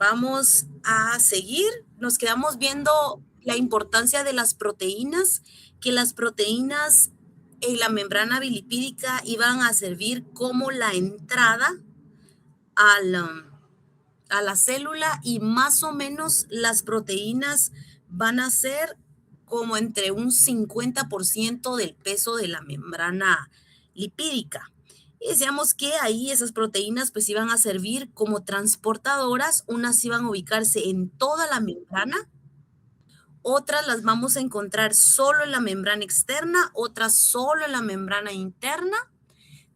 Vamos a seguir. Nos quedamos viendo la importancia de las proteínas, que las proteínas en la membrana bilipídica iban a servir como la entrada a la célula y más o menos las proteínas van a ser como entre un 50% del peso de la membrana lipídica. Y decíamos que ahí esas proteínas pues iban a servir como transportadoras, unas iban a ubicarse en toda la membrana, otras las vamos a encontrar solo en la membrana externa, otras solo en la membrana interna.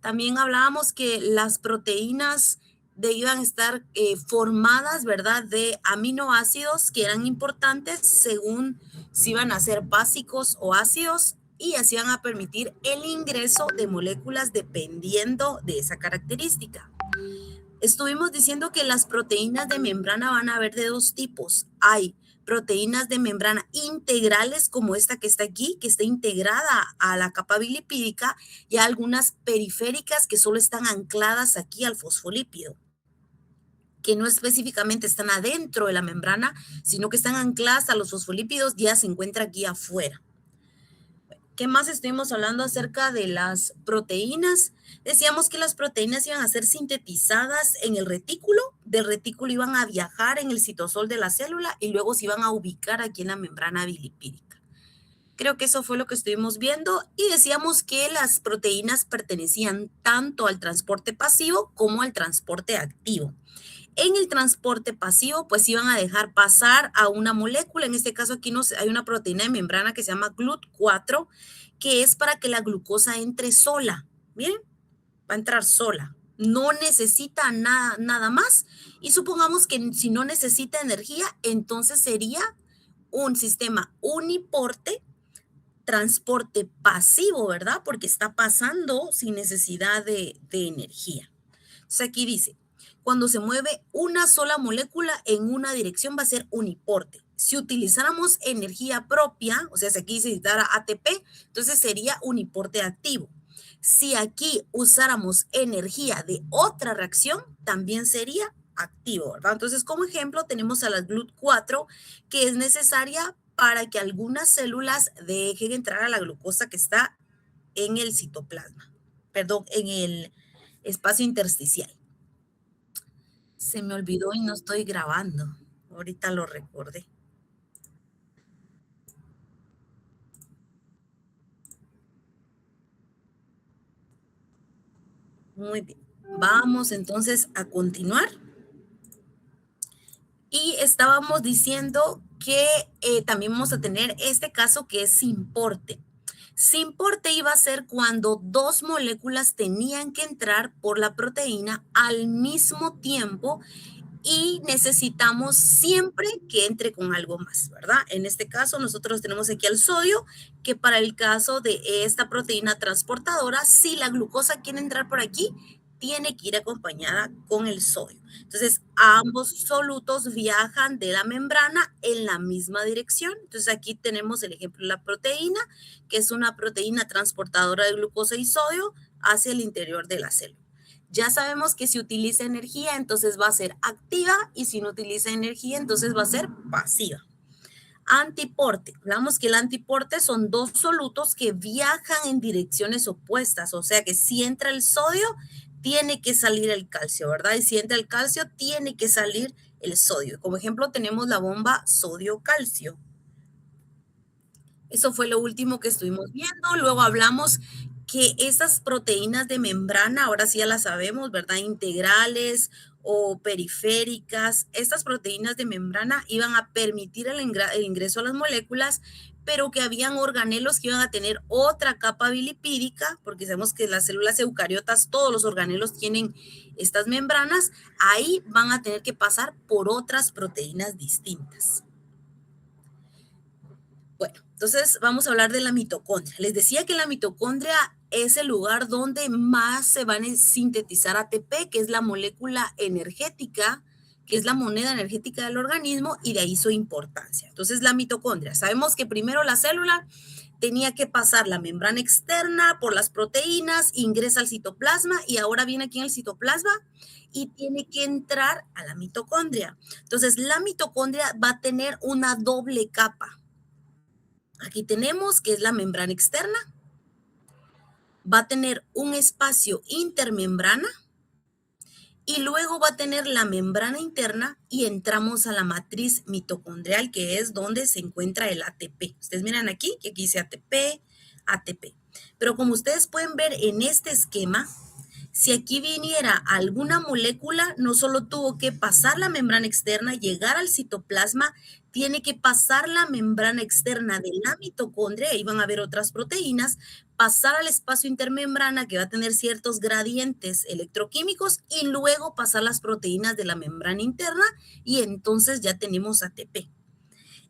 También hablábamos que las proteínas debían estar formadas, ¿verdad?, de aminoácidos que eran importantes según si iban a ser básicos o ácidos y así van a permitir el ingreso de moléculas dependiendo de esa característica. Estuvimos diciendo que las proteínas de membrana van a haber de dos tipos. Hay proteínas de membrana integrales como esta que está aquí, que está integrada a la capa bilipídica, y algunas periféricas que solo están ancladas aquí al fosfolípido, que no específicamente están adentro de la membrana, sino que están ancladas a los fosfolípidos, ya se encuentra aquí afuera. ¿Qué más estuvimos hablando acerca de las proteínas? Decíamos que las proteínas iban a ser sintetizadas en el retículo, del retículo iban a viajar en el citosol de la célula y luego se iban a ubicar aquí en la membrana bilipídica. Creo que eso fue lo que estuvimos viendo y decíamos que las proteínas pertenecían tanto al transporte pasivo como al transporte activo. En el transporte pasivo, pues iban a dejar pasar a una molécula, en este caso aquí hay una proteína de membrana que se llama GLUT4, que es para que la glucosa entre sola. Miren, va a entrar sola. No necesita nada más. Y supongamos que si no necesita energía, entonces sería un sistema uniporte, transporte pasivo, ¿verdad? Porque está pasando sin necesidad de energía. Entonces aquí dice, cuando se mueve una sola molécula en una dirección va a ser uniporte. Si utilizáramos energía propia, o sea, si aquí se necesitara ATP, entonces sería uniporte activo. Si aquí usáramos energía de otra reacción, también sería activo, ¿verdad? Entonces, como ejemplo, tenemos a la GLUT4, que es necesaria para que algunas células dejen entrar a la glucosa que está en el citoplasma, perdón, en el espacio intersticial. Se me olvidó y no estoy grabando. Ahorita lo recordé. Muy bien. Vamos entonces a continuar. Y estábamos diciendo que también vamos a tener este caso que es simporte. Simporte iba a ser cuando dos moléculas tenían que entrar por la proteína al mismo tiempo y necesitamos siempre que entre con algo más, ¿verdad? En este caso, nosotros tenemos aquí el sodio, que para el caso de esta proteína transportadora, si la glucosa quiere entrar por aquí, tiene que ir acompañada con el sodio. Entonces, ambos solutos viajan de la membrana en la misma dirección. Entonces, aquí tenemos el ejemplo de la proteína, que es una proteína transportadora de glucosa y sodio hacia el interior de la célula. Ya sabemos que si utiliza energía, entonces va a ser activa y si no utiliza energía, entonces va a ser pasiva. Antiporte. Hablamos que el antiporte son dos solutos que viajan en direcciones opuestas, o sea que si entra el sodio, tiene que salir el calcio, ¿verdad? Y si entra el calcio, tiene que salir el sodio. Como ejemplo, tenemos la bomba sodio-calcio. Eso fue lo último que estuvimos viendo. Luego hablamos que esas proteínas de membrana, ahora sí ya las sabemos, ¿verdad? Integrales o periféricas. Estas proteínas de membrana iban a permitir el ingreso a las moléculas, pero que habían organelos que iban a tener otra capa bilipídica, porque sabemos que las células eucariotas, todos los organelos tienen estas membranas, ahí van a tener que pasar por otras proteínas distintas. Bueno, entonces vamos a hablar de la mitocondria. Les decía que la mitocondria es el lugar donde más se van a sintetizar ATP, que es la molécula energética que es la moneda energética del organismo, y de ahí su importancia. Entonces, la mitocondria. Sabemos que primero la célula tenía que pasar la membrana externa por las proteínas, ingresa al citoplasma y ahora viene aquí en el citoplasma y tiene que entrar a la mitocondria. Entonces, la mitocondria va a tener una doble capa. Aquí tenemos que es la membrana externa, va a tener un espacio intermembrana y luego va a tener la membrana interna y entramos a la matriz mitocondrial, que es donde se encuentra el ATP. Ustedes miran aquí que aquí dice ATP, ATP. Pero como ustedes pueden ver en este esquema, si aquí viniera alguna molécula, no solo tuvo que pasar la membrana externa, llegar al citoplasma, tiene que pasar la membrana externa de la mitocondria, ahí van a ver otras proteínas, pasar al espacio intermembrana que va a tener ciertos gradientes electroquímicos y luego pasar las proteínas de la membrana interna y entonces ya tenemos ATP.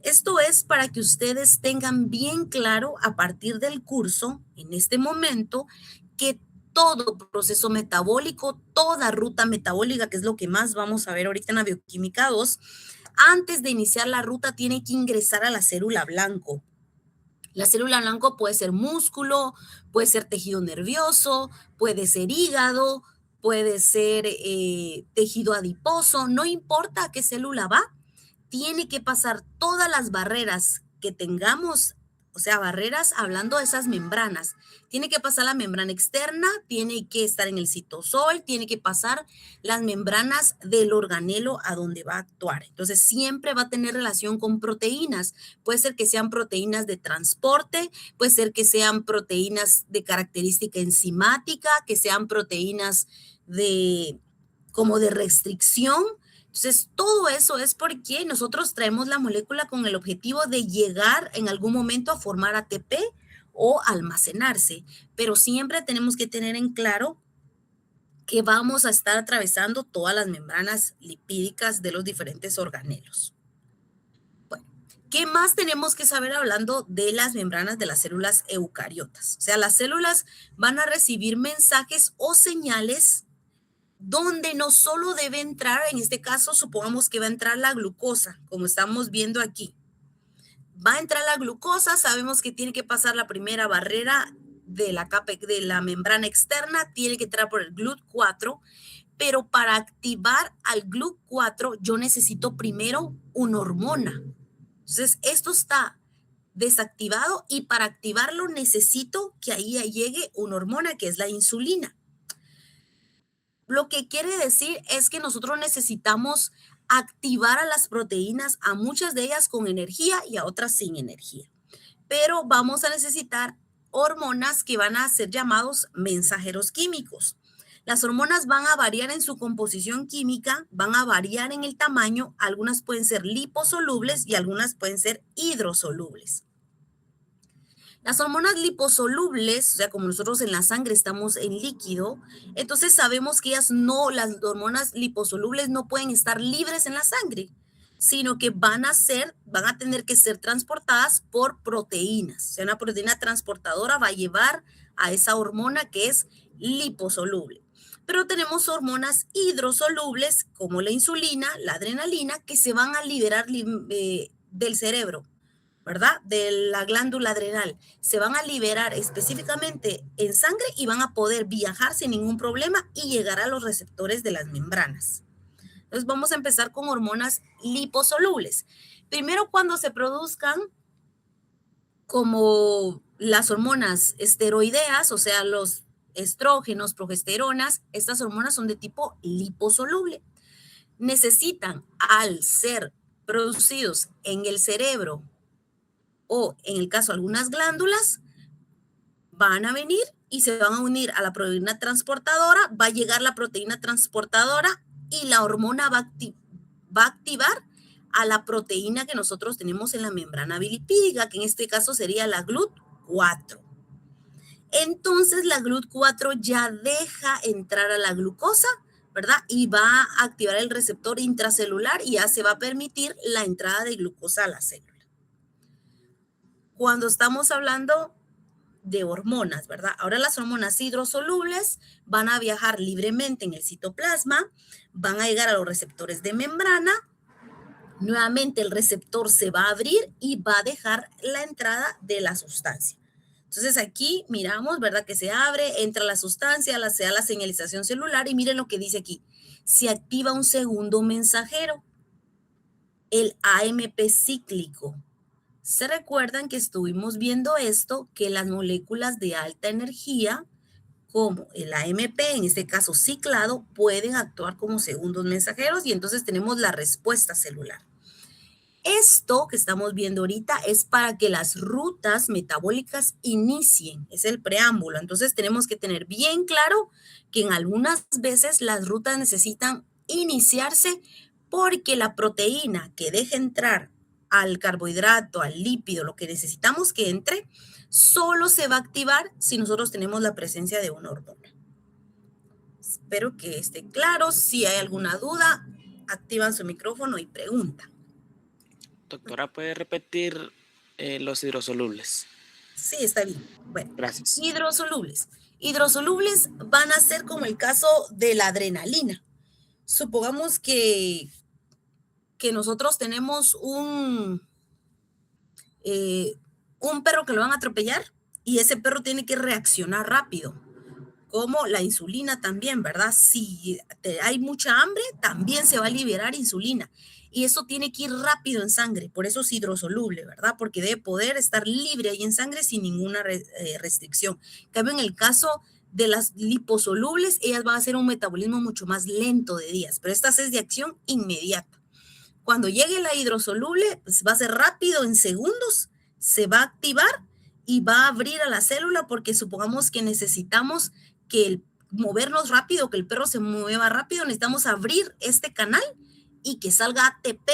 Esto es para que ustedes tengan bien claro a partir del curso, en este momento, que todo proceso metabólico, toda ruta metabólica, que es lo que más vamos a ver ahorita en la bioquímica 2, antes de iniciar la ruta tiene que ingresar a la célula blanco. La célula blanco puede ser músculo, puede ser tejido nervioso, puede ser hígado, puede ser tejido adiposo, no importa a qué célula va, tiene que pasar todas las barreras que tengamos, o sea, barreras hablando de esas membranas. Tiene que pasar la membrana externa, tiene que estar en el citosol, tiene que pasar las membranas del organelo a donde va a actuar. Entonces, siempre va a tener relación con proteínas. Puede ser que sean proteínas de transporte, puede ser que sean proteínas de característica enzimática, que sean proteínas de como de restricción. Entonces, todo eso es porque nosotros traemos la molécula con el objetivo de llegar en algún momento a formar ATP o almacenarse, pero siempre tenemos que tener en claro que vamos a estar atravesando todas las membranas lipídicas de los diferentes organelos. Bueno, ¿qué más tenemos que saber hablando de las membranas de las células eucariotas? O sea, las células van a recibir mensajes o señales donde no solo debe entrar, en este caso, supongamos que va a entrar la glucosa, como estamos viendo aquí. Va a entrar la glucosa, sabemos que tiene que pasar la primera barrera de la capa de la membrana externa, tiene que entrar por el GLUT4, pero para activar al GLUT4 yo necesito primero una hormona. Entonces, esto está desactivado y para activarlo necesito que ahí llegue una hormona que es la insulina. Lo que quiere decir es que nosotros necesitamos activar a las proteínas, a muchas de ellas con energía y a otras sin energía. Pero vamos a necesitar hormonas que van a ser llamados mensajeros químicos. Las hormonas van a variar en su composición química, van a variar en el tamaño, algunas pueden ser liposolubles y algunas pueden ser hidrosolubles. Las hormonas liposolubles, o sea, como nosotros en la sangre estamos en líquido, entonces sabemos que las hormonas liposolubles no pueden estar libres en la sangre, sino que van a tener que ser transportadas por proteínas. O sea, una proteína transportadora va a llevar a esa hormona que es liposoluble. Pero tenemos hormonas hidrosolubles como la insulina, la adrenalina, que se van a liberar del cerebro, ¿verdad? De la glándula adrenal. Se van a liberar específicamente en sangre y van a poder viajar sin ningún problema y llegar a los receptores de las membranas. Entonces vamos a empezar con hormonas liposolubles. Primero, cuando se produzcan como las hormonas esteroideas, o sea, los estrógenos, progesteronas, estas hormonas son de tipo liposoluble. Necesitan, al ser producidos en el cerebro o en el caso de algunas glándulas, van a venir y se van a unir a la proteína transportadora, va a llegar la proteína transportadora y la hormona va a activar a la proteína que nosotros tenemos en la membrana bilipídica, que en este caso sería la GLUT4. Entonces la GLUT4 ya deja entrar a la glucosa, ¿verdad? Y va a activar el receptor intracelular y ya se va a permitir la entrada de glucosa a la célula. Cuando estamos hablando de hormonas, ¿verdad? Ahora las hormonas hidrosolubles van a viajar libremente en el citoplasma, van a llegar a los receptores de membrana. Nuevamente el receptor se va a abrir y va a dejar la entrada de la sustancia. Entonces aquí miramos, ¿verdad? Que se abre, entra la sustancia, se da la señalización celular y miren lo que dice aquí. Se activa un segundo mensajero, el AMP cíclico. ¿Se recuerdan que estuvimos viendo esto? Que las moléculas de alta energía, como el AMP, en este caso ciclado, pueden actuar como segundos mensajeros y entonces tenemos la respuesta celular. Esto que estamos viendo ahorita es para que las rutas metabólicas inicien, es el preámbulo. Entonces tenemos que tener bien claro que en algunas veces las rutas necesitan iniciarse porque la proteína que deja entrar al carbohidrato, al lípido, lo que necesitamos que entre, solo se va a activar si nosotros tenemos la presencia de una hormona. Espero que esté claro. Si hay alguna duda, activan su micrófono y preguntan. Doctora, ¿puede repetir los hidrosolubles? Sí, está bien. Bueno, Gracias. hidrosolubles. Hidrosolubles van a ser como el caso de la adrenalina. Supongamos que nosotros tenemos un perro que lo van a atropellar y ese perro tiene que reaccionar rápido, como la insulina también, ¿verdad? Si hay mucha hambre, también se va a liberar insulina. Y eso tiene que ir rápido en sangre, por eso es hidrosoluble, ¿verdad? Porque debe poder estar libre ahí en sangre sin ninguna restricción. En cambio, en el caso de las liposolubles, ellas van a hacer un metabolismo mucho más lento de días, pero esta es de acción inmediata. Cuando llegue la hidrosoluble, pues va a ser rápido, en segundos, se va a activar y va a abrir a la célula porque supongamos que necesitamos que movernos rápido, que el perro se mueva rápido, necesitamos abrir este canal y que salga ATP,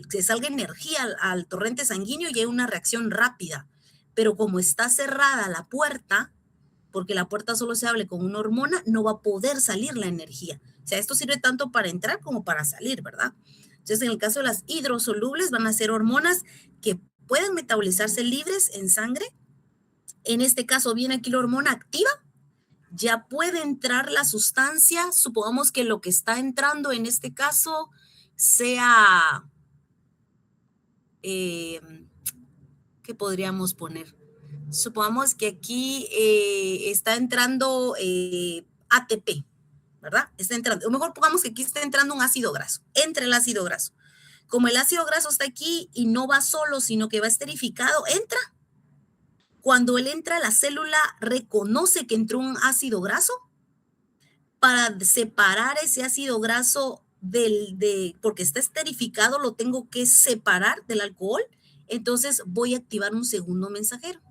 que salga energía al torrente sanguíneo y hay una reacción rápida. Pero como está cerrada la puerta, porque la puerta solo se abre con una hormona, no va a poder salir la energía. O sea, esto sirve tanto para entrar como para salir, ¿verdad? Entonces, en el caso de las hidrosolubles, van a ser hormonas que pueden metabolizarse libres en sangre. En este caso, viene aquí la hormona activa. Ya puede entrar la sustancia. Supongamos que lo que está entrando en este caso sea, ¿qué podríamos poner? Supongamos que aquí está entrando ATP, ¿verdad? Está entrando, o mejor pongamos que aquí está entrando un ácido graso, entre el ácido graso. Como el ácido graso está aquí y no va solo, sino que va esterificado, entra. Cuando él entra, la célula reconoce que entró un ácido graso para separar ese ácido graso porque está esterificado, lo tengo que separar del alcohol. Entonces voy a activar un segundo mensajero,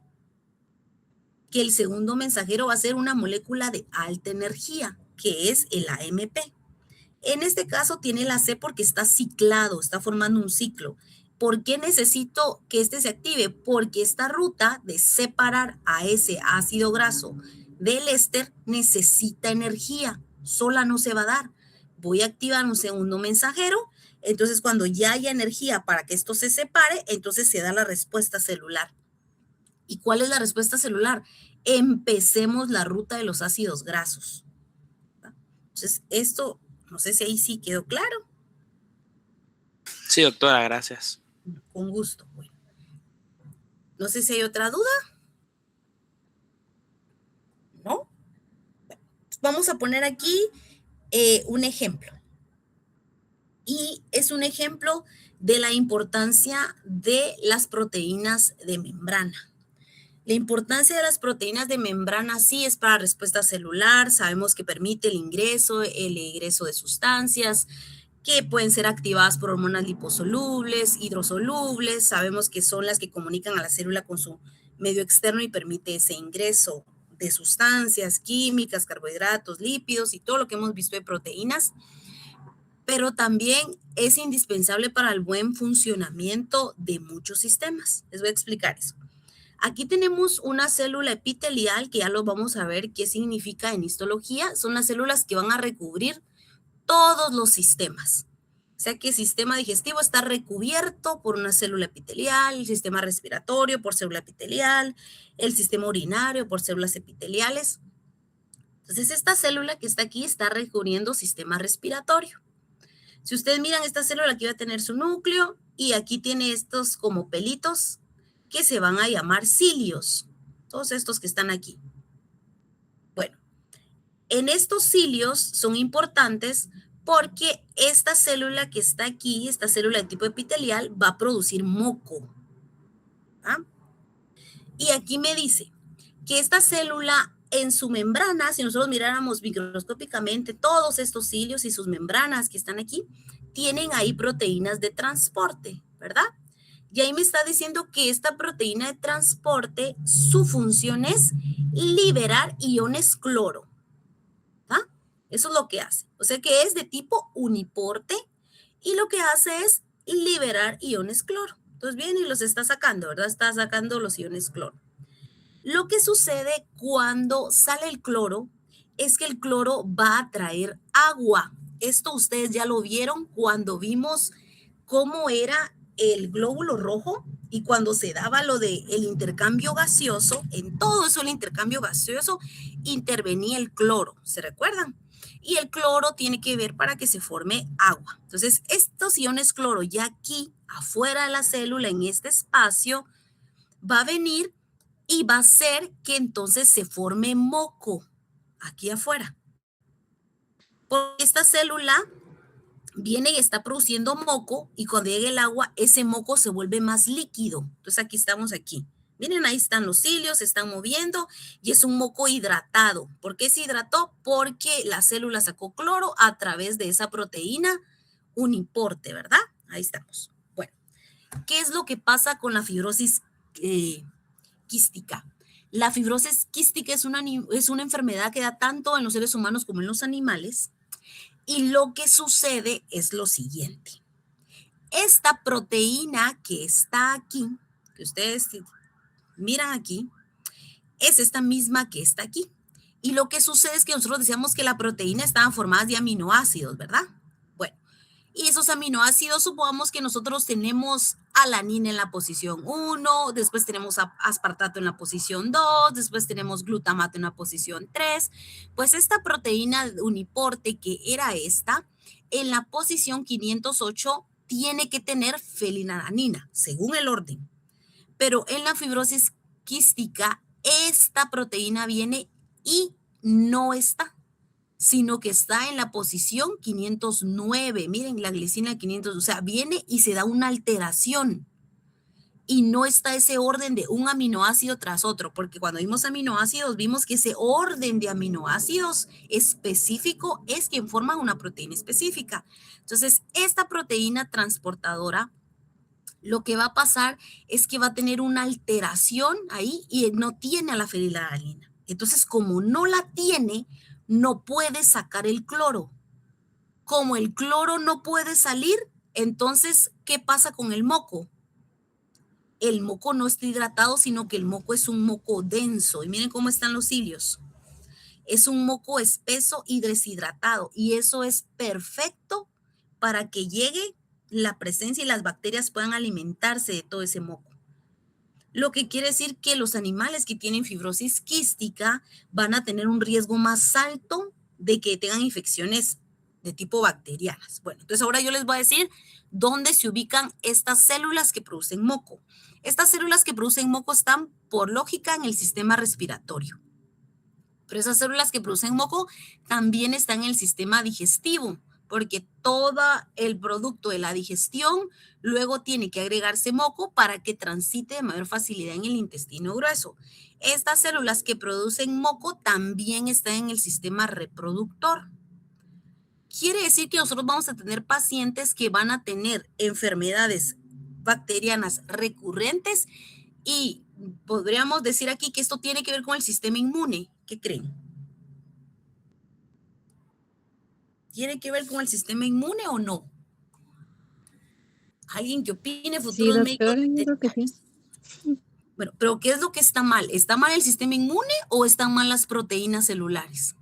que el segundo mensajero va a ser una molécula de alta energía, que es el AMP. En este caso tiene la C porque está ciclado, está formando un ciclo. ¿Por qué necesito que este se active? Porque esta ruta de separar a ese ácido graso del éster necesita energía, sola no se va a dar. Voy a activar un segundo mensajero, entonces cuando ya haya energía para que esto se separe, entonces se da la respuesta celular. ¿Y cuál es la respuesta celular? Empecemos la ruta de los ácidos grasos. Entonces, esto, no sé si ahí sí quedó claro. Sí, doctora, gracias. Con gusto. Bueno. No sé si hay otra duda. ¿No? Vamos a poner aquí un ejemplo. Y es un ejemplo de la importancia de las proteínas de membrana. La importancia de las proteínas de membrana sí es para respuesta celular. Sabemos que permite el ingreso de sustancias que pueden ser activadas por hormonas liposolubles, hidrosolubles. Sabemos que son las que comunican a la célula con su medio externo y permite ese ingreso de sustancias químicas, carbohidratos, lípidos y todo lo que hemos visto de proteínas. Pero también es indispensable para el buen funcionamiento de muchos sistemas. Les voy a explicar eso. Aquí tenemos una célula epitelial que ya lo vamos a ver qué significa en histología. Son las células que van a recubrir todos los sistemas. sea que el sistema digestivo está recubierto por una célula epitelial, el sistema respiratorio por célula epitelial, el sistema urinario por células epiteliales. Entonces, esta célula que está aquí está recubriendo sistema respiratorio. Si ustedes miran esta célula, aquí va a tener su núcleo y aquí tiene estos como pelitos que se van a llamar cilios. Todos estos que están aquí. Bueno, en estos cilios son importantes porque esta célula que está aquí, esta célula de tipo epitelial, va a producir moco. ¿Ah? Y aquí me dice que esta célula en su membrana, si nosotros miráramos microscópicamente todos estos cilios y sus membranas que están aquí, tienen ahí proteínas de transporte, ¿verdad? Y ahí me está diciendo que esta proteína de transporte, su función es liberar iones cloro. ¿Ah? Eso es lo que hace. O sea que es de tipo uniporte y lo que hace es liberar iones cloro. Entonces viene y los está sacando, ¿verdad? Está sacando los iones cloro. Lo que sucede cuando sale el cloro es que el cloro va a traer agua. Esto ustedes ya lo vieron cuando vimos cómo era el glóbulo rojo y cuando se daba lo del intercambio gaseoso. En todo eso el intercambio gaseoso intervenía el cloro, ¿se recuerdan? Y el cloro tiene que ver para que se forme agua. Entonces, estos iones cloro ya aquí, afuera de la célula, en este espacio, va a venir y va a hacer que entonces se forme moco aquí afuera. Porque esta célula viene y está produciendo moco y cuando llegue el agua, ese moco se vuelve más líquido. Entonces aquí estamos aquí. Miren, ahí están los cilios, se están moviendo y es un moco hidratado. ¿Por qué se hidrató? Porque la célula sacó cloro a través de esa proteína uniporte, ¿verdad? Ahí estamos. Bueno, ¿qué es lo que pasa con la fibrosis quística? La fibrosis quística es una enfermedad que da tanto en los seres humanos como en los animales. Y lo que sucede es lo siguiente. Esta proteína que está aquí, que ustedes miran aquí, es esta misma que está aquí. Y lo que sucede es que nosotros decíamos que la proteína estaba formada de aminoácidos, ¿verdad? Bueno, y esos aminoácidos, supongamos que nosotros tenemos alanina en la posición 1, después tenemos aspartato en la posición 2, después tenemos glutamato en la posición 3. Pues esta proteína uniporte que era esta, en la posición 508 tiene que tener fenilalanina, según el orden. Pero en la fibrosis quística, esta proteína viene y no está, sino que está en la posición 509. Miren, la glicina 500, o sea, viene y se da una alteración. Y no está ese orden de un aminoácido tras otro, porque cuando vimos aminoácidos, vimos que ese orden de aminoácidos específico es quien forma una proteína específica. Entonces, esta proteína transportadora, lo que va a pasar es que va a tener una alteración ahí y no tiene a la fenilalanina. Entonces, como no la tiene, no puede sacar el cloro. Como el cloro no puede salir, entonces, ¿qué pasa con el moco? El moco no está hidratado, sino que el moco es un moco denso. Y miren cómo están los cilios. Es un moco espeso y deshidratado. Y eso es perfecto para que llegue la presencia y las bacterias puedan alimentarse de todo ese moco. Lo que quiere decir que los animales que tienen fibrosis quística van a tener un riesgo más alto de que tengan infecciones de tipo bacterianas. Bueno, entonces ahora yo les voy a decir dónde se ubican estas células que producen moco. Estas células que producen moco están, por lógica, en el sistema respiratorio. Pero esas células que producen moco también están en el sistema digestivo, porque todo el producto de la digestión luego tiene que agregarse moco para que transite de mayor facilidad en el intestino grueso. Estas células que producen moco también están en el sistema reproductor. Quiere decir que nosotros vamos a tener pacientes que van a tener enfermedades bacterianas recurrentes y podríamos decir aquí que esto tiene que ver con el sistema inmune. ¿Qué creen? ¿Tiene que ver con el sistema inmune o no? ¿Alguien que opine? Futuros médicos Creo que sí. Bueno, pero ¿qué es lo que está mal? ¿Está mal el sistema inmune o están mal las proteínas celulares?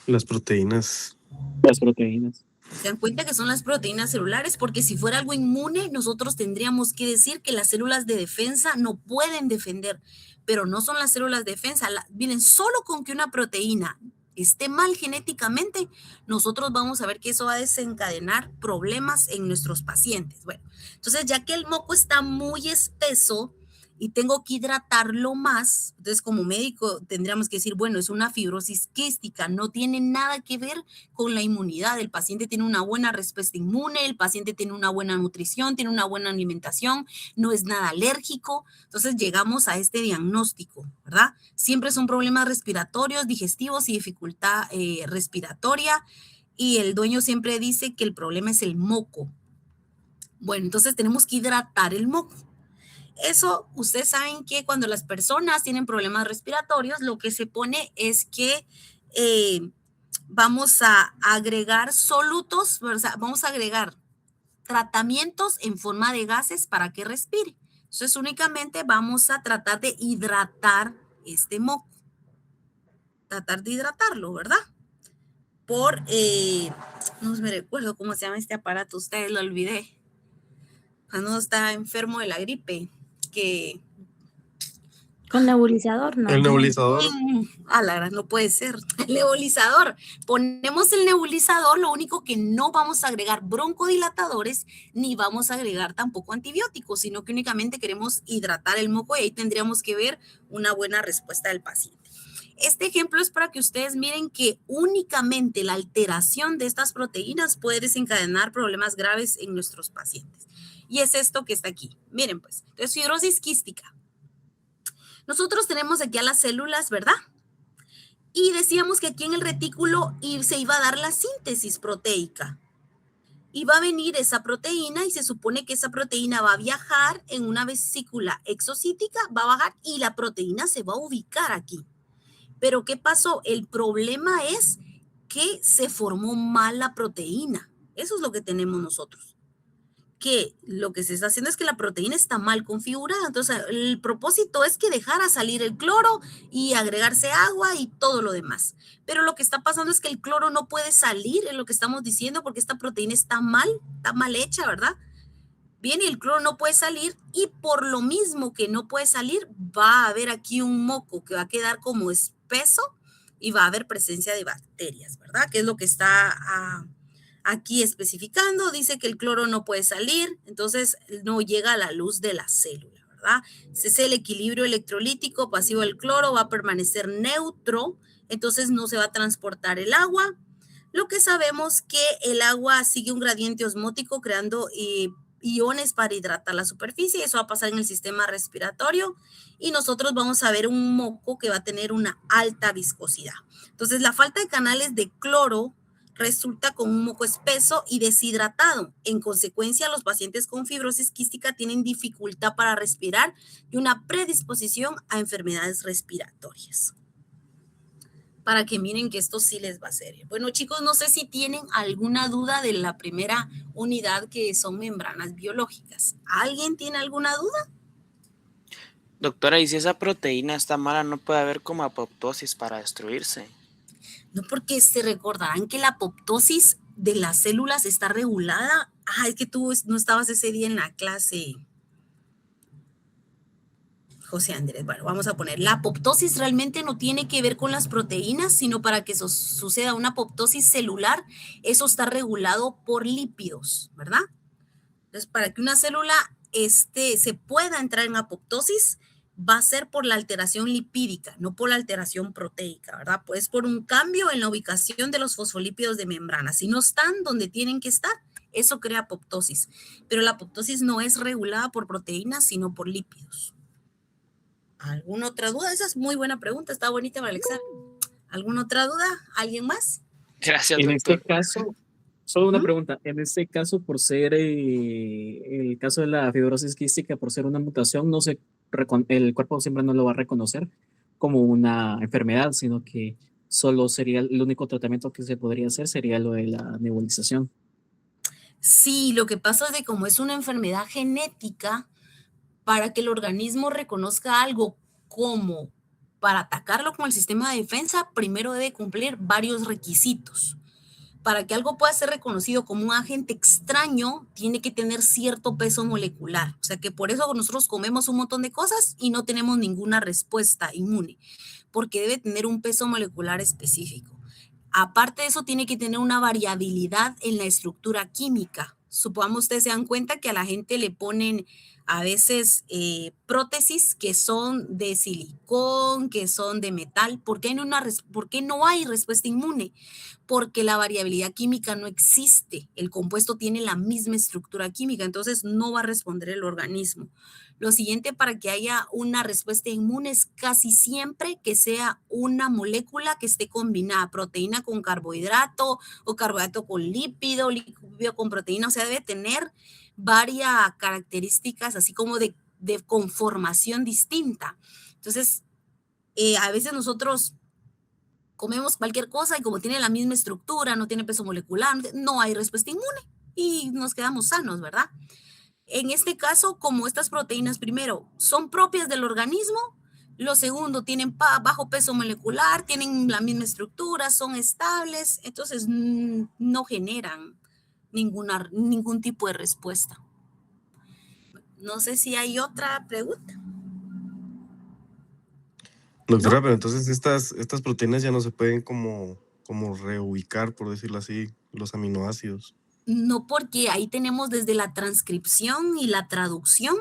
Las proteínas. Las proteínas. Se dan cuenta que son las proteínas celulares, porque si fuera algo inmune, nosotros tendríamos que decir que las células de defensa no pueden defender, pero no son las células de defensa. Miren, solo con que una proteína esté mal genéticamente, nosotros vamos a ver que eso va a desencadenar problemas en nuestros pacientes. Bueno, entonces ya que el moco está muy espeso, y tengo que hidratarlo más, entonces como médico tendríamos que decir, bueno, es una fibrosis quística, no tiene nada que ver con la inmunidad. El paciente tiene una buena respuesta inmune, el paciente tiene una buena nutrición, tiene una buena alimentación, no es nada alérgico. Entonces llegamos a este diagnóstico, ¿verdad? Siempre son problemas respiratorios, digestivos y dificultad respiratoria. Y el dueño siempre dice que el problema es el moco. Bueno, entonces tenemos que hidratar el moco. Eso, ustedes saben que cuando las personas tienen problemas respiratorios, lo que se pone es que vamos a agregar solutos, o sea, vamos a agregar tratamientos en forma de gases para que respire. Entonces, únicamente vamos a tratar de hidratar este moco, tratar de hidratarlo, ¿verdad? No me recuerdo cómo se llama este aparato, ustedes lo olvidé. Cuando está enfermo de la gripe, que Con nebulizador, no. El nebulizador. La verdad, no puede ser. El nebulizador. Ponemos el nebulizador, lo único que no vamos a agregar broncodilatadores ni vamos a agregar tampoco antibióticos, sino que únicamente queremos hidratar el moco y ahí tendríamos que ver una buena respuesta del paciente. Este ejemplo es para que ustedes miren que únicamente la alteración de estas proteínas puede desencadenar problemas graves en nuestros pacientes. Y es esto que está aquí. Miren pues, entonces fibrosis quística. Nosotros tenemos aquí a las células, ¿verdad? Y decíamos que aquí en el retículo se iba a dar la síntesis proteica. Y va a venir esa proteína y se supone que esa proteína va a viajar en una vesícula exocítica, va a bajar y la proteína se va a ubicar aquí. Pero ¿qué pasó? El problema es que se formó mal la proteína. Eso es lo que tenemos nosotros. Que lo que se está haciendo es que la proteína está mal configurada. Entonces, el propósito es que dejara salir el cloro y agregarse agua y todo lo demás. Pero lo que está pasando es que el cloro no puede salir, es lo que estamos diciendo, porque esta proteína está mal hecha, ¿verdad? Bien, y el cloro no puede salir y por lo mismo que no puede salir, va a haber aquí un moco que va a quedar como espeso y va a haber presencia de bacterias, ¿verdad? Que es lo que está aquí especificando. Dice que el cloro no puede salir, entonces no llega a la luz de la célula, ¿verdad? Ese es el equilibrio electrolítico pasivo del cloro, va a permanecer neutro, entonces no se va a transportar el agua. Lo que sabemos que el agua sigue un gradiente osmótico creando iones para hidratar la superficie, y eso va a pasar en el sistema respiratorio y nosotros vamos a ver un moco que va a tener una alta viscosidad. Entonces, la falta de canales de cloro resulta con un moco espeso y deshidratado. En consecuencia, los pacientes con fibrosis quística tienen dificultad para respirar y una predisposición a enfermedades respiratorias. Para que miren que esto sí les va a servir. Bueno, chicos, no sé si tienen alguna duda de la primera unidad que son membranas biológicas. ¿Alguien tiene alguna duda? Doctora, ¿y si esa proteína está mala, no puede haber como apoptosis para destruirse? No, porque se recordarán que la apoptosis de las células está regulada. Es que tú no estabas ese día en la clase, José Andrés. Bueno, vamos a poner, la apoptosis realmente no tiene que ver con las proteínas, sino para que suceda una apoptosis celular, eso está regulado por lípidos, ¿verdad? Entonces, para que una célula se pueda entrar en apoptosis, va a ser por la alteración lipídica, no por la alteración proteica, ¿verdad? Pues por un cambio en la ubicación de los fosfolípidos de membrana. Si no están donde tienen que estar, eso crea apoptosis. Pero la apoptosis no es regulada por proteínas, sino por lípidos. ¿Alguna otra duda? Esa es muy buena pregunta, está bonita para el examen. ¿Alguna otra duda? ¿Alguien más? Gracias, En doctor. este caso, solo una pregunta. En este caso, por ser el caso de la fibrosis quística, por ser una mutación, el cuerpo siempre no lo va a reconocer como una enfermedad, sino que solo sería el único tratamiento que se podría hacer sería lo de la nebulización. Sí, lo que pasa es que como es una enfermedad genética, para que el organismo reconozca algo como para atacarlo con el sistema de defensa, primero debe cumplir varios requisitos. para que algo pueda ser reconocido como un agente extraño, tiene que tener cierto peso molecular. O sea que por eso nosotros comemos un montón de cosas y no tenemos ninguna respuesta inmune, porque debe tener un peso molecular específico. Aparte de eso, tiene que tener una variabilidad en la estructura química. Supongamos ustedes se dan cuenta que a la gente le ponen a veces prótesis que son de silicón, que son de metal. ¿Por qué no hay respuesta inmune? Porque la variabilidad química no existe. El compuesto tiene la misma estructura química, entonces no va a responder el organismo. Lo siguiente para que haya una respuesta inmune es casi siempre que sea una molécula que esté combinada, proteína con carbohidrato o carbohidrato con lípido, lípido con proteína, o sea, debe tener varias características así como de conformación distinta. Entonces, a veces nosotros comemos cualquier cosa y como tiene la misma estructura, no tiene peso molecular, no hay respuesta inmune y nos quedamos sanos, ¿verdad? En este caso, como estas proteínas, primero, son propias del organismo, lo segundo, tienen bajo peso molecular, tienen la misma estructura, son estables, entonces no generan ningún tipo de respuesta. No sé si hay otra pregunta. Doctora, ¿No? pero entonces estas proteínas ya no se pueden como reubicar, por decirlo así, los aminoácidos. No, porque ahí tenemos desde la transcripción y la traducción,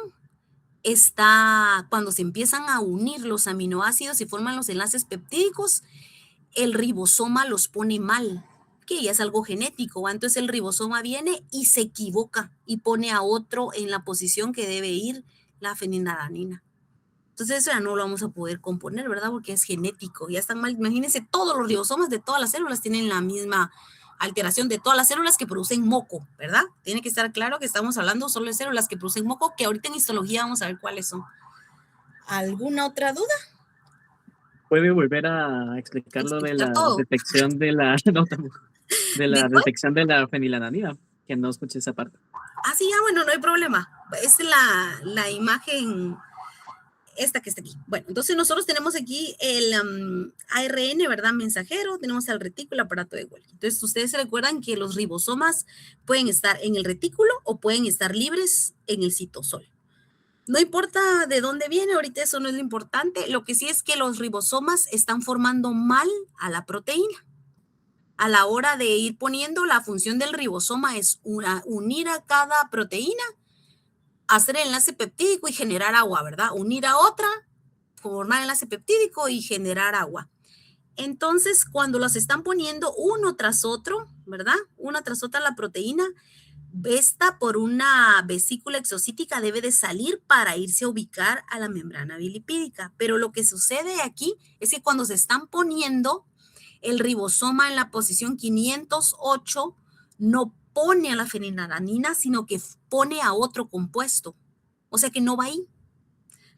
está cuando se empiezan a unir los aminoácidos y forman los enlaces peptídicos, el ribosoma los pone mal, que ya es algo genético, ¿va? Entonces el ribosoma viene y se equivoca y pone a otro en la posición que debe ir la fenilalanina. Entonces eso ya no lo vamos a poder componer, ¿verdad? Porque es genético, ya están mal. Imagínense, todos los ribosomas de todas las células tienen la misma alteración de todas las células que producen moco, ¿verdad? Tiene que estar claro que estamos hablando solo de células que producen moco, que ahorita en histología vamos a ver cuáles son. ¿Alguna otra duda? ¿Puede volver a explicar lo de Explicar la todo. detección de la, no, tampoco, de la ¿De cuál? detección de la fenilalanina? Que no escuché esa parte. Ah, sí, ya, bueno, no hay problema. Es la imagen esta que está aquí. Bueno, entonces nosotros tenemos aquí el ARN, ¿verdad? Mensajero, tenemos el retículo, aparato de Golgi. Entonces, ustedes se recuerdan que los ribosomas pueden estar en el retículo o pueden estar libres en el citosol. No importa de dónde viene, ahorita eso no es lo importante. Lo que sí es que los ribosomas están formando mal a la proteína. A la hora de ir poniendo, la función del ribosoma es unir a cada proteína, hacer el enlace peptídico y generar agua, ¿verdad? Unir a otra, formar el enlace peptídico y generar agua. Entonces, cuando los están poniendo uno tras otro, ¿verdad? Una tras otra la proteína, esta por una vesícula exocítica debe de salir para irse a ubicar a la membrana bilipídica. Pero lo que sucede aquí es que cuando se están poniendo, el ribosoma en la posición 508 no pone a la fenilalanina, sino que pone a otro compuesto. O sea que no va ahí.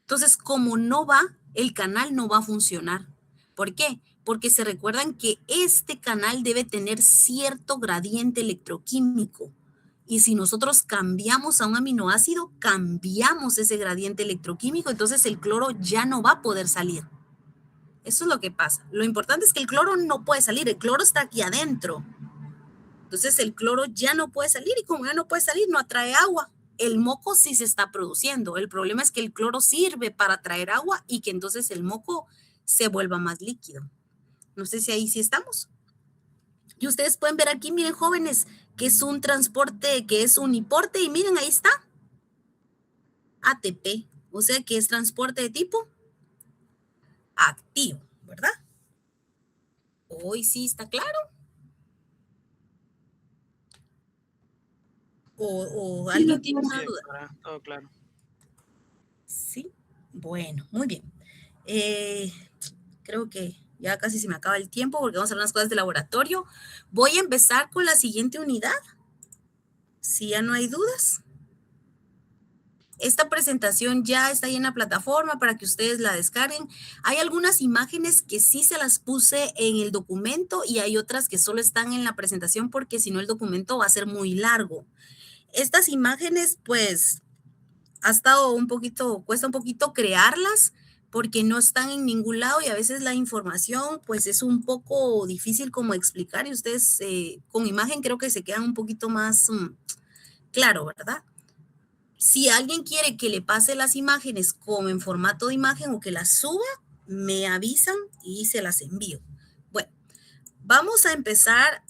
Entonces, como no va, el canal no va a funcionar. ¿Por qué? Porque se recuerdan que este canal debe tener cierto gradiente electroquímico. Y si nosotros cambiamos a un aminoácido, cambiamos ese gradiente electroquímico, entonces el cloro ya no va a poder salir. Eso es lo que pasa. Lo importante es que el cloro no puede salir, el cloro está aquí adentro. Entonces el cloro ya no puede salir y como ya no puede salir, no atrae agua. El moco sí se está produciendo. El problema es que el cloro sirve para atraer agua y que entonces el moco se vuelva más líquido. No sé si ahí sí estamos. Y ustedes pueden ver aquí, miren jóvenes, que es un transporte, que es un hiporte y miren, ahí está. ATP, o sea que es transporte de tipo activo, ¿verdad? Hoy sí está claro. ¿O Sí, alguien tiene una Sí, duda? doctora, todo claro. Sí, bueno, muy bien. Creo que ya casi se me acaba el tiempo porque vamos a hablar unas cosas de laboratorio. Voy a empezar con la siguiente unidad, si ya no hay dudas. Esta presentación ya está ahí en la plataforma para que ustedes la descarguen. Hay algunas imágenes que sí se las puse en el documento y hay otras que solo están en la presentación porque si no el documento va a ser muy largo. Estas imágenes, pues, cuesta un poquito crearlas porque no están en ningún lado y a veces la información pues es un poco difícil como explicar y ustedes con imagen creo que se quedan un poquito más claro, ¿verdad? Si alguien quiere que le pase las imágenes como en formato de imagen o que las suba, me avisan y se las envío. Bueno, vamos a empezar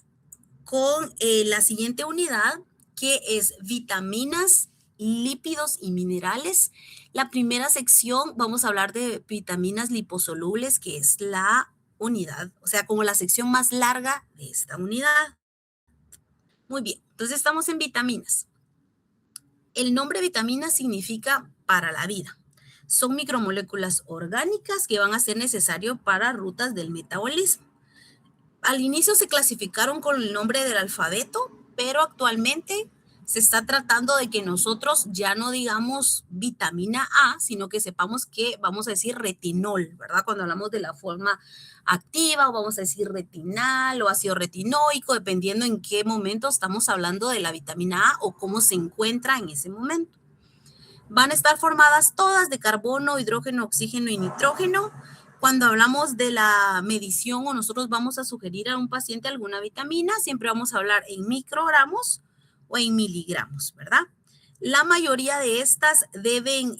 con la siguiente unidad, que es vitaminas, lípidos y minerales. La primera sección vamos a hablar de vitaminas liposolubles, que es la unidad, o sea, como la sección más larga de esta unidad. Muy bien, entonces estamos en vitaminas. El nombre vitamina significa para la vida. Son micromoléculas orgánicas que van a ser necesarias para rutas del metabolismo. Al inicio se clasificaron con el nombre del alfabeto, pero actualmente se está tratando de que nosotros ya no digamos vitamina A, sino que sepamos que vamos a decir retinol, ¿verdad? Cuando hablamos de la forma activa, o vamos a decir retinal o ácido retinoico, dependiendo en qué momento estamos hablando de la vitamina A o cómo se encuentra en ese momento. Van a estar formadas todas de carbono, hidrógeno, oxígeno y nitrógeno. Cuando hablamos de la medición o nosotros vamos a sugerir a un paciente alguna vitamina, siempre vamos a hablar en microgramos o en miligramos, ¿verdad? La mayoría de estas deben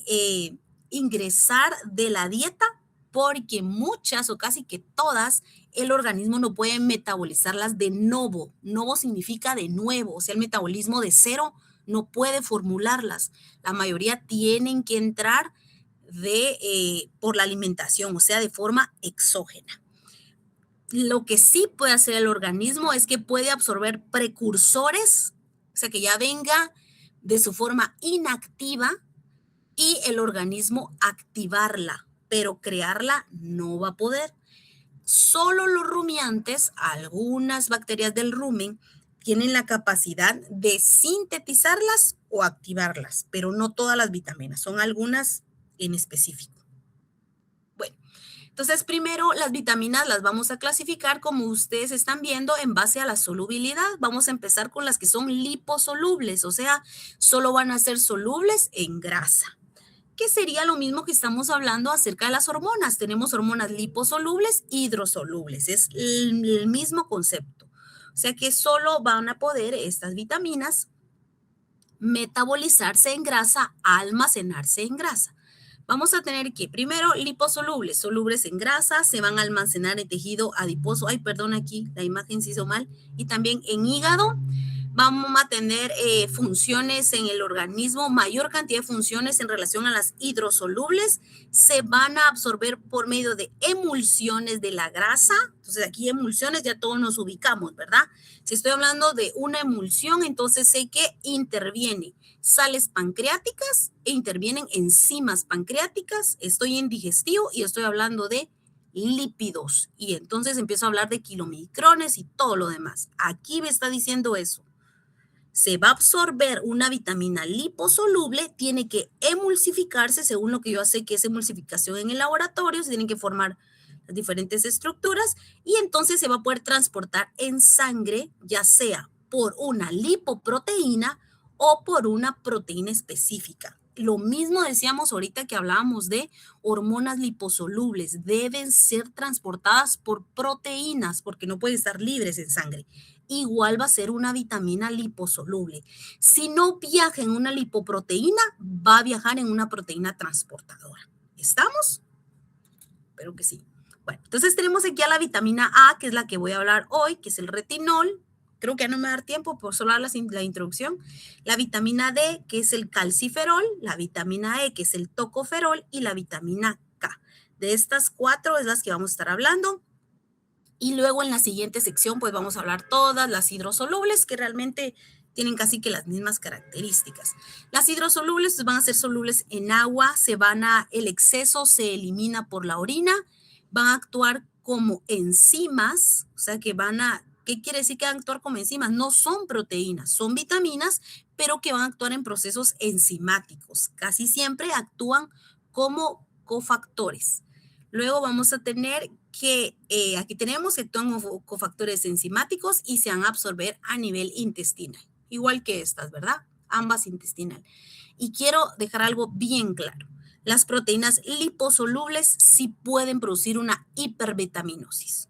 ingresar de la dieta porque muchas o casi que todas el organismo no puede metabolizarlas de novo. Novo significa de nuevo, o sea, el metabolismo de cero no puede formularlas. La mayoría tienen que entrar por la alimentación, o sea, de forma exógena. Lo que sí puede hacer el organismo es que puede absorber precursores, o sea, que ya venga de su forma inactiva y el organismo activarla, pero crearla no va a poder. Solo los rumiantes, algunas bacterias del rumen, tienen la capacidad de sintetizarlas o activarlas, pero no todas las vitaminas, son algunas en específico. Bueno, entonces primero las vitaminas las vamos a clasificar como ustedes están viendo en base a la solubilidad. Vamos a empezar con las que son liposolubles, o sea, solo van a ser solubles en grasa, que sería lo mismo que estamos hablando acerca de las hormonas. Tenemos hormonas liposolubles, hidrosolubles, es el mismo concepto. O sea que solo van a poder estas vitaminas metabolizarse en grasa, almacenarse en grasa. Vamos a tener que primero liposolubles, solubles en grasa, se van a almacenar en tejido adiposo. Ay, perdón, aquí la imagen se hizo mal. Y también en hígado. Vamos a tener funciones en el organismo, mayor cantidad de funciones en relación a las hidrosolubles. Se van a absorber por medio de emulsiones de la grasa. Entonces aquí emulsiones ya todos nos ubicamos, ¿verdad? Si estoy hablando de una emulsión, entonces sé que interviene sales pancreáticas e intervienen enzimas pancreáticas. Estoy en digestivo y estoy hablando de lípidos. Y entonces empiezo a hablar de kilomicrones y todo lo demás. Aquí me está diciendo eso. Se va a absorber una vitamina liposoluble, tiene que emulsificarse, según lo que yo sé que es emulsificación en el laboratorio, se tienen que formar las diferentes estructuras y entonces se va a poder transportar en sangre, ya sea por una lipoproteína o por una proteína específica. Lo mismo decíamos ahorita que hablábamos de hormonas liposolubles, deben ser transportadas por proteínas porque no pueden estar libres en sangre. Igual va a ser una vitamina liposoluble. Si no viaja en una lipoproteína, va a viajar en una proteína transportadora. ¿Estamos? Espero que sí. Bueno, entonces tenemos aquí a la vitamina A, que es la que voy a hablar hoy, que es el retinol. Creo que ya no me va a dar tiempo por solo hablar la introducción. La vitamina D, que es el calciferol, la vitamina E, que es el tocoferol, y la vitamina K. De estas 4 es las que vamos a estar hablando. Y luego en la siguiente sección, pues vamos a hablar todas las hidrosolubles que realmente tienen casi que las mismas características. Las hidrosolubles van a ser solubles en agua, el exceso se elimina por la orina, van a actuar como enzimas, o sea que ¿qué quiere decir que van a actuar como enzimas? No son proteínas, son vitaminas, pero que van a actuar en procesos enzimáticos. Casi siempre actúan como cofactores. Luego vamos a tener que aquí tenemos que actúan cofactores enzimáticos y se van a absorber a nivel intestinal. Igual que estas, ¿verdad? Ambas intestinal. Y quiero dejar algo bien claro. Las proteínas liposolubles sí pueden producir una hipervitaminosis.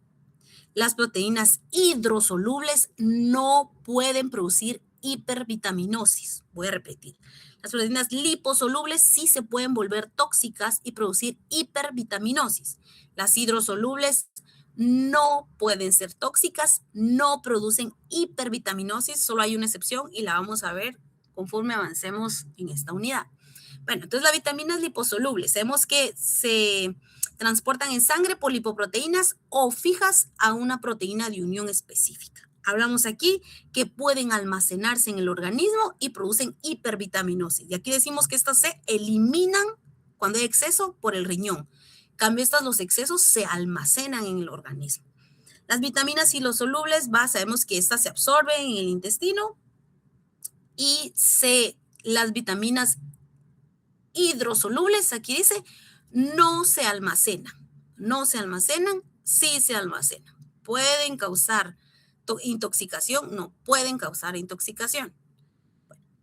Las proteínas hidrosolubles no pueden producir hipervitaminosis. Voy a repetir. Las proteínas liposolubles sí se pueden volver tóxicas y producir hipervitaminosis. Las hidrosolubles no pueden ser tóxicas, no producen hipervitaminosis, solo hay una excepción y la vamos a ver conforme avancemos en esta unidad. Bueno, entonces las vitaminas liposolubles, sabemos que se transportan en sangre por lipoproteínas o fijas a una proteína de unión específica. Hablamos aquí que pueden almacenarse en el organismo y producen hipervitaminosis. Y aquí decimos que estas se eliminan cuando hay exceso por el riñón. En cambio, los excesos se almacenan en el organismo. Las vitaminas liposolubles, sabemos que estas se absorben en el intestino y las vitaminas hidrosolubles, aquí dice, no se almacenan. No se almacenan, sí se almacenan. ¿Pueden causar intoxicación? No pueden causar intoxicación.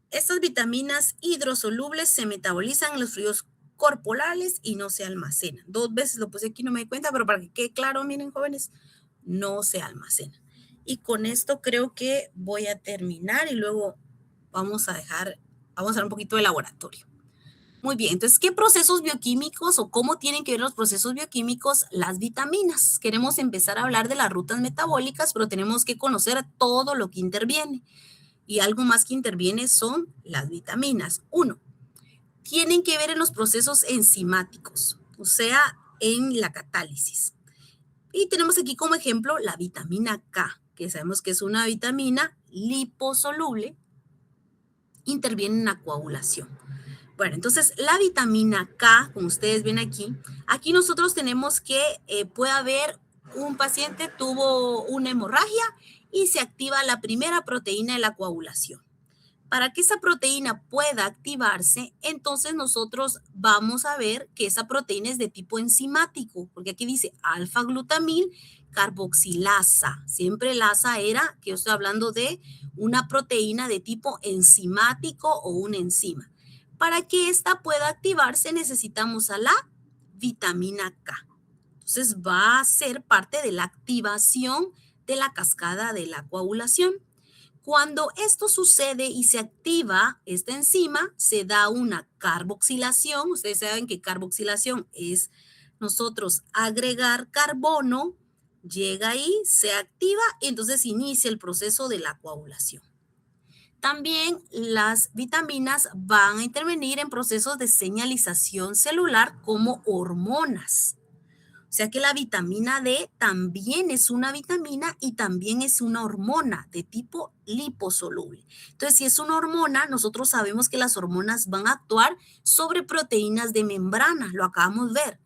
Estas vitaminas hidrosolubles se metabolizan en los fluidos corporales y no se almacenan. 2 veces lo puse aquí, no me di cuenta, pero para que quede claro, miren, jóvenes, no se almacenan. Y con esto creo que voy a terminar y luego vamos a hablar un poquito de laboratorio. Muy bien, entonces, ¿qué procesos bioquímicos o cómo tienen que ver los procesos bioquímicos las vitaminas? Queremos empezar a hablar de las rutas metabólicas, pero tenemos que conocer todo lo que interviene. Y algo más que interviene son las vitaminas. 1, tienen que ver en los procesos enzimáticos, o sea, en la catálisis. Y tenemos aquí como ejemplo la vitamina K, que sabemos que es una vitamina liposoluble, interviene en la coagulación. Bueno, entonces la vitamina K, como ustedes ven aquí nosotros tenemos que puede haber un paciente tuvo una hemorragia y se activa la primera proteína de la coagulación. Para que esa proteína pueda activarse, entonces nosotros vamos a ver que esa proteína es de tipo enzimático, porque aquí dice alfa-glutamil carboxilasa. Siempre el asa era, que yo estoy hablando de una proteína de tipo enzimático o una enzima. Para que esta pueda activarse necesitamos a la vitamina K. Entonces va a ser parte de la activación de la cascada de la coagulación. Cuando esto sucede y se activa esta enzima, se da una carboxilación. Ustedes saben que carboxilación es nosotros agregar carbono, llega ahí, se activa y entonces inicia el proceso de la coagulación. También las vitaminas van a intervenir en procesos de señalización celular como hormonas. O sea que la vitamina D también es una vitamina y también es una hormona de tipo liposoluble. Entonces, si es una hormona, nosotros sabemos que las hormonas van a actuar sobre proteínas de membrana, lo acabamos de ver.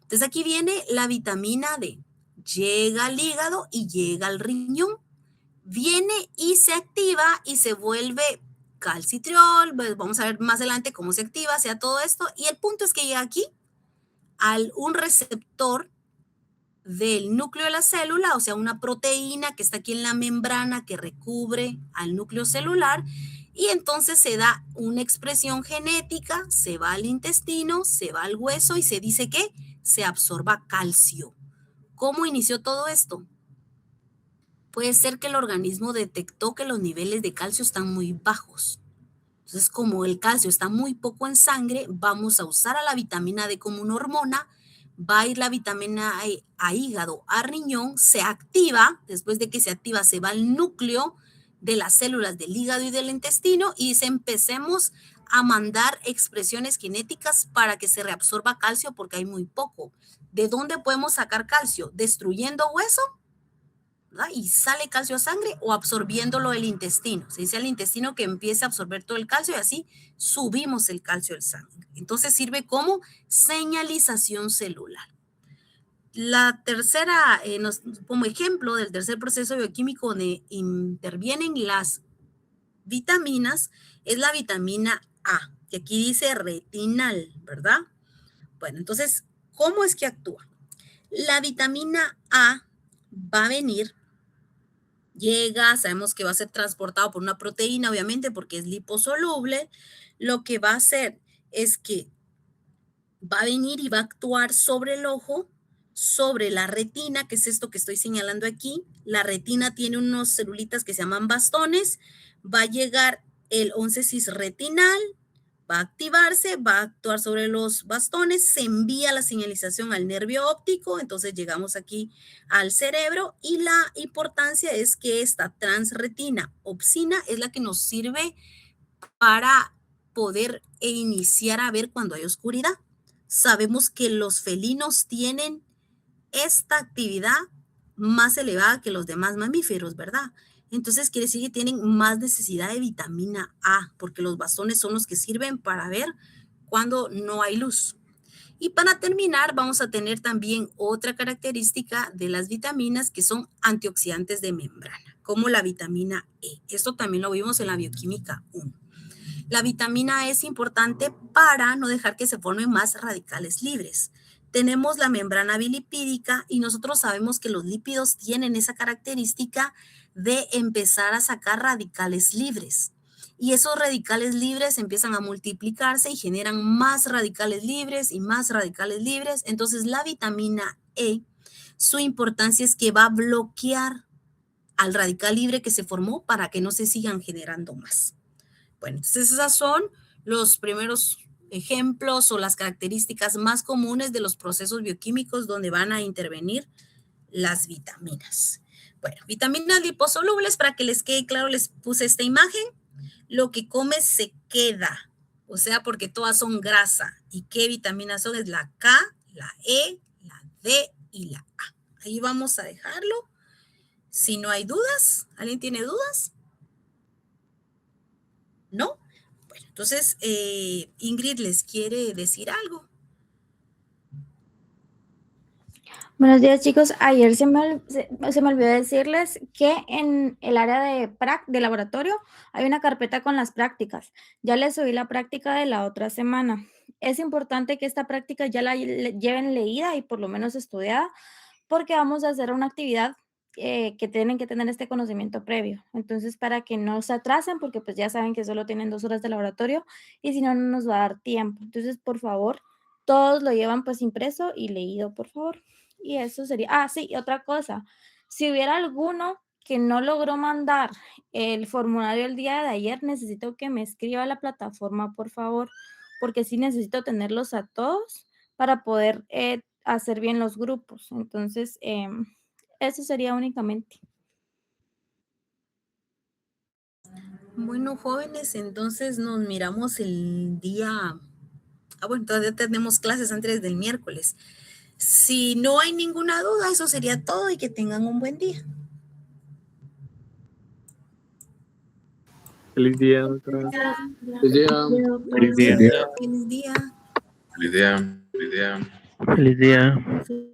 Entonces, aquí viene la vitamina D. Llega al hígado y llega al riñón. Viene y se activa y se vuelve calcitriol. Pues vamos a ver más adelante cómo se activa, sea todo esto. Y el punto es que llega aquí a un receptor del núcleo de la célula, o sea, una proteína que está aquí en la membrana que recubre al núcleo celular, y entonces se da una expresión genética, se va al intestino, se va al hueso y se dice que se absorba calcio. ¿Cómo inició todo esto? Puede ser que el organismo detectó que los niveles de calcio están muy bajos. Entonces, como el calcio está muy poco en sangre, vamos a usar a la vitamina D como una hormona, va a ir la vitamina a hígado, a riñón, se activa, después de que se activa se va al núcleo de las células del hígado y del intestino y dice empecemos a mandar expresiones genéticas para que se reabsorba calcio porque hay muy poco. ¿De dónde podemos sacar calcio? ¿Destruyendo hueso? ¿verdad? Y sale calcio a sangre o absorbiéndolo del intestino. Se dice al intestino que empiece a absorber todo el calcio y así subimos el calcio al sangre. Entonces sirve como señalización celular. La tercera, como ejemplo del tercer proceso bioquímico donde intervienen las vitaminas, es la vitamina A, que aquí dice retinal, ¿verdad? Bueno, entonces, ¿cómo es que actúa? La vitamina A va a venir, llega, sabemos que va a ser transportado por una proteína, obviamente, porque es liposoluble. Lo que va a hacer es que va a venir y va a actuar sobre el ojo, sobre la retina, que es esto que estoy señalando aquí. La retina tiene unos celulitas que se llaman bastones. Va a llegar el 11 cis retinal, va a activarse, va a actuar sobre los bastones, se envía la señalización al nervio óptico, entonces llegamos aquí al cerebro y la importancia es que esta transretina opsina es la que nos sirve para poder iniciar a ver cuando hay oscuridad. Sabemos que los felinos tienen esta actividad más elevada que los demás mamíferos, ¿verdad? Entonces quiere decir que tienen más necesidad de vitamina A, porque los bastones son los que sirven para ver cuando no hay luz. Y para terminar, vamos a tener también otra característica de las vitaminas que son antioxidantes de membrana, como la vitamina E. Esto también lo vimos en la bioquímica 1. La vitamina E es importante para no dejar que se formen más radicales libres. Tenemos la membrana bilipídica y nosotros sabemos que los lípidos tienen esa característica de empezar a sacar radicales libres. Y esos radicales libres empiezan a multiplicarse y generan más radicales libres y más radicales libres. Entonces, la vitamina E, su importancia es que va a bloquear al radical libre que se formó para que no se sigan generando más. Bueno, entonces esas son los primeros ejemplos o las características más comunes de los procesos bioquímicos donde van a intervenir las vitaminas. Bueno, vitaminas liposolubles, para que les quede claro, les puse esta imagen. Lo que comes se queda, o sea, porque todas son grasa. ¿Y qué vitaminas son? Es la K, la E, la D y la A. Ahí vamos a dejarlo. Si no hay dudas, ¿alguien tiene dudas? ¿No? Bueno, entonces, Ingrid les quiere decir algo. Buenos días, chicos. Ayer se me olvidó decirles que en el área de laboratorio hay una carpeta con las prácticas. Ya les subí la práctica de la otra semana. Es importante que esta práctica ya la lleven leída y por lo menos estudiada, porque vamos a hacer una actividad que tienen que tener este conocimiento previo. Entonces, para que no se atrasen, porque pues ya saben que solo tienen 2 horas de laboratorio y si no, no nos va a dar tiempo. Entonces, por favor, todos lo llevan pues impreso y leído, por favor. Y eso sería, sí, y otra cosa, si hubiera alguno que no logró mandar el formulario el día de ayer, necesito que me escriba a la plataforma, por favor, porque sí necesito tenerlos a todos para poder hacer bien los grupos. Entonces, eso sería únicamente. Bueno, jóvenes, entonces nos miramos el día... bueno, todavía tenemos clases antes del miércoles. Si no hay ninguna duda, eso sería todo y que tengan un buen día. Feliz día, doctora. Feliz día. Feliz día. Feliz día. Feliz día. Feliz día. Feliz día.